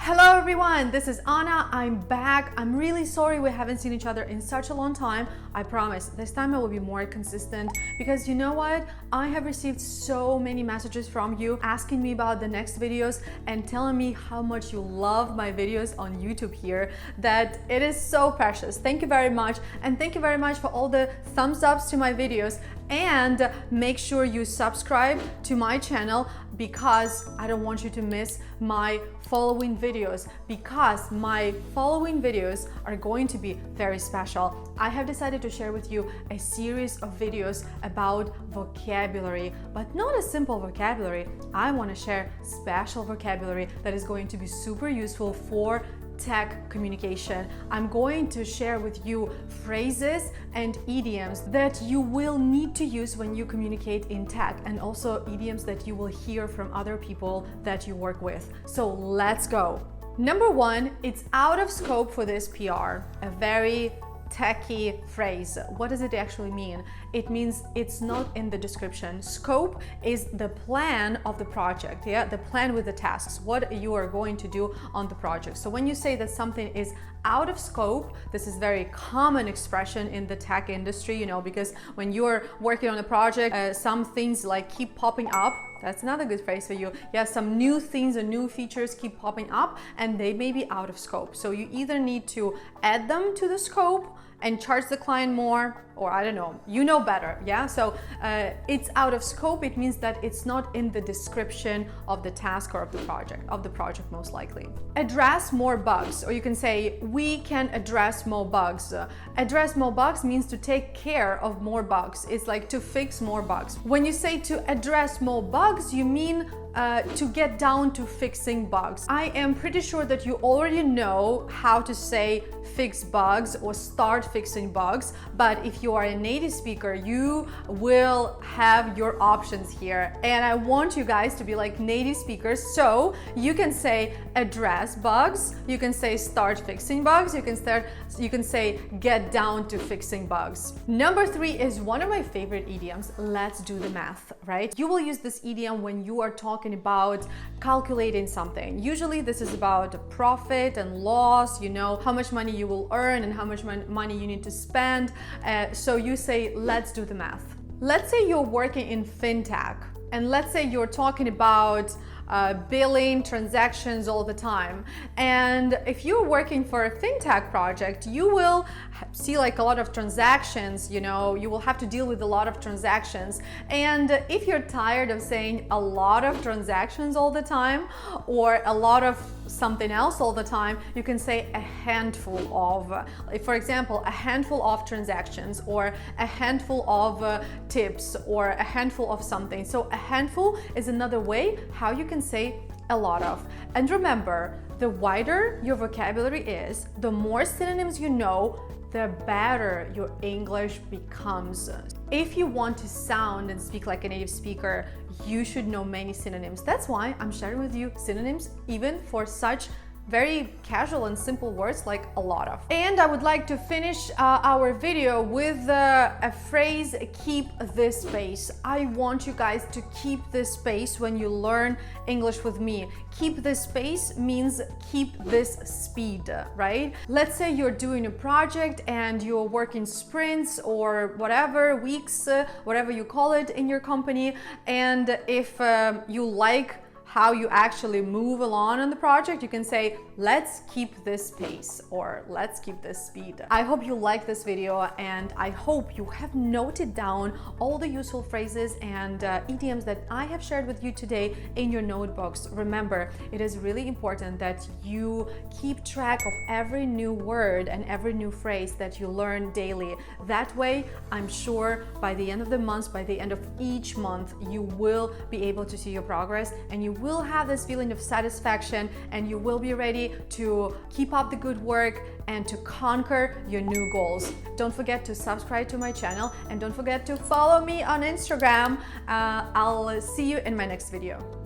Hello everyone, this is Anna. I'm back. I'm really sorry we haven't seen each other in such a long time. I promise this time I will be more consistent because you know what? I have received so many messages from you asking me about the next videos and telling me how much you love my videos on YouTube here, that it is so precious. Thank you very much, and thank you very much for all the thumbs ups to my videos. And make sure you subscribe to my channel because I don't want you to miss my following videos, because my following videos are going to be very special. I have decided to share with you a series of videos about vocabulary, but not a simple vocabulary. I want to share special vocabulary that is going to be super useful for tech communication. I'm going to share with you phrases and idioms that you will need to use when you communicate in tech, and also idioms that you will hear from other people that you work with. So let's go. Number one, it's out of scope for this PR. A very techy phrase. What does it actually mean? It means it's not in the description. Scope is the plan of the project, the plan with the tasks, what you are going to do on the project. So when you say that something is out of scope, this is very common expression in the tech industry, because when you're working on a project, some things like keep popping up. That's another good phrase for you. Yeah, some new things and new features keep popping up and they may be out of scope. So you either need to add them to the scope and charge the client more, or I don't know, you know better, yeah? So it's out of scope. It means that it's not in the description of the task or of the project most likely. Address more bugs, or you can say, we can address more bugs. Address more bugs means to take care of more bugs. It's like to fix more bugs. When you say to address more bugs, you mean to get down to fixing bugs. I am pretty sure that you already know how to say fix bugs or start fixing bugs, but if you are a native speaker, you will have your options here. And I want you guys to be like native speakers, so you can say address bugs, you can say start fixing bugs, you can say get down to fixing bugs. Number three is one of my favorite idioms. Let's do the math, right? You will use this idiom when you are talking about calculating something. Usually this is about profit and loss, how much money you will earn and how much money you need to spend. So you say, let's do the math. Let's say you're working in fintech, and let's say you're talking about billing transactions all the time. And if you're working for a fintech project, you will see like a lot of transactions, you will have to deal with a lot of transactions. And if you're tired of saying a lot of transactions all the time, or a lot of something else all the time, you can say a handful of, like for example, a handful of transactions, or a handful of tips, or a handful of something. So a handful is another way how you can say a lot of. And remember, the wider your vocabulary is, the more synonyms you know, the better your English becomes. If you want to sound and speak like a native speaker, you should know many synonyms. That's why I'm sharing with you synonyms even for such very casual and simple words like a lot of. And I would like to finish our video with a phrase, keep this space. I want you guys to keep this space when you learn English with me. Keep this space means keep this speed, right? Let's say you're doing a project and you're working sprints or whatever, weeks, whatever you call it in your company. And if you like how you actually move along in the project, you can say, let's keep this pace, or let's keep this speed. I hope you like this video, and I hope you have noted down all the useful phrases and idioms that I have shared with you today in your notebooks. Remember, it is really important that you keep track of every new word and every new phrase that you learn daily. That way, I'm sure by the end of the month, by the end of each month, you will be able to see your progress, and you will have this feeling of satisfaction, and you will be ready to keep up the good work and to conquer your new goals. Don't forget to subscribe to my channel, and don't forget to follow me on Instagram. I'll see you in my next video.